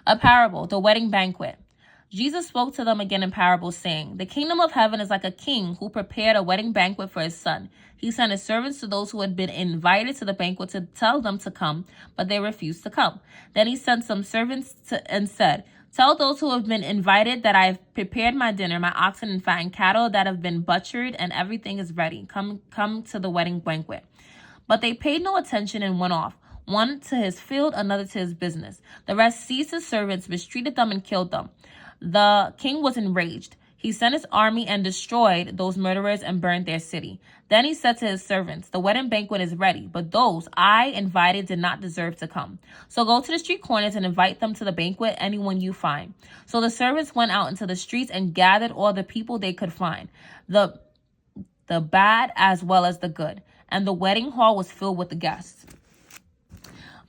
A parable, the wedding banquet. Jesus spoke to them again in parables, saying, "The kingdom of heaven is like a king who prepared a wedding banquet for his son. He sent his servants to those who had been invited to the banquet to tell them to come, but they refused to come. Then he sent some servants and said, 'Tell those who have been invited that I have prepared my dinner, my oxen and fattened cattle that have been butchered, and everything is ready. Come to the wedding banquet.' But they paid no attention and went off, one to his field, another to his business. The rest seized his servants, mistreated them, and killed them. The king was enraged. He sent his army and destroyed those murderers and burned their city. Then he said to his servants, 'The wedding banquet is ready, but those I invited did not deserve to come. So go to the street corners and invite them to the banquet, anyone you find.' So the servants went out into the streets and gathered all the people they could find, the bad as well as the good, and the wedding hall was filled with the guests.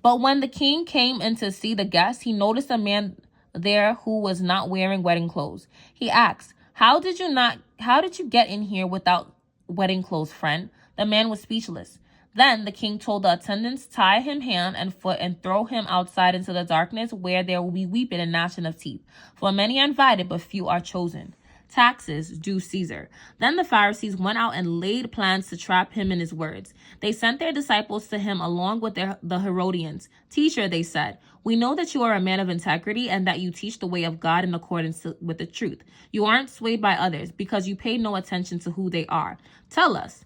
But when the king came in to see the guests, he noticed a man there who was not wearing wedding clothes. He asked, 'How did you get in here without wedding clothes, friend?' The man was speechless. Then the king told the attendants, 'Tie him hand and foot and throw him outside into the darkness, where there will be weeping and gnashing of teeth. For many are invited, but few are chosen.' Taxes due Caesar." Then the Pharisees went out and laid plans to trap him in his words. They sent their disciples to him along with the Herodians. "Teacher," they said, "we know that you are a man of integrity and that you teach the way of God in accordance with the truth. You aren't swayed by others because you pay no attention to who they are. Tell us,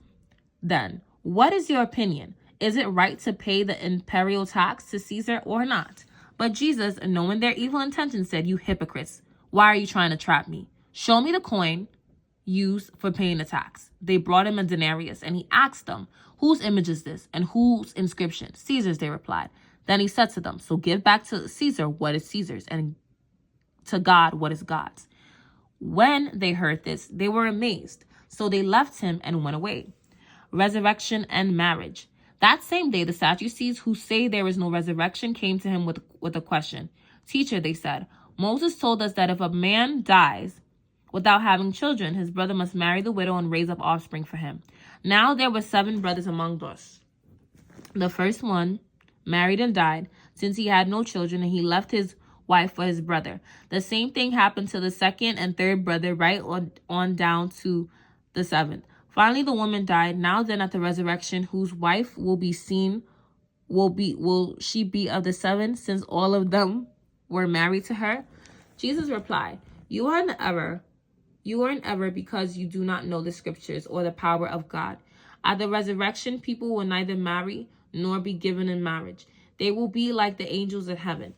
then, what is your opinion? Is it right to pay the imperial tax to Caesar or not?" But Jesus, knowing their evil intentions, said, "You hypocrites, why are you trying to trap me? Show me the coin used for paying the tax." They brought him a denarius, and he asked them, "Whose image is this, and whose inscription?" "Caesar's," they replied. Then he said to them, "So give back to Caesar what is Caesar's, and to God what is God's." When they heard this, they were amazed. So they left him and went away. Resurrection and marriage. That same day, the Sadducees, who say there is no resurrection, came to him with a question. "Teacher," they said, "Moses told us that if a man dies without having children, his brother must marry the widow and raise up offspring for him. Now there were 7 brothers among us. The first one married and died, since he had no children, and he left his wife for his brother. The same thing happened to the second and third brother, right on down to the 7th. Finally, the woman died. Now then, at the resurrection, whose wife will she be of the 7, since all of them were married to her?" Jesus replied, You are in error because you do not know the scriptures or the power of God. At the resurrection, people will neither marry nor be given in marriage. They will be like the angels of heaven.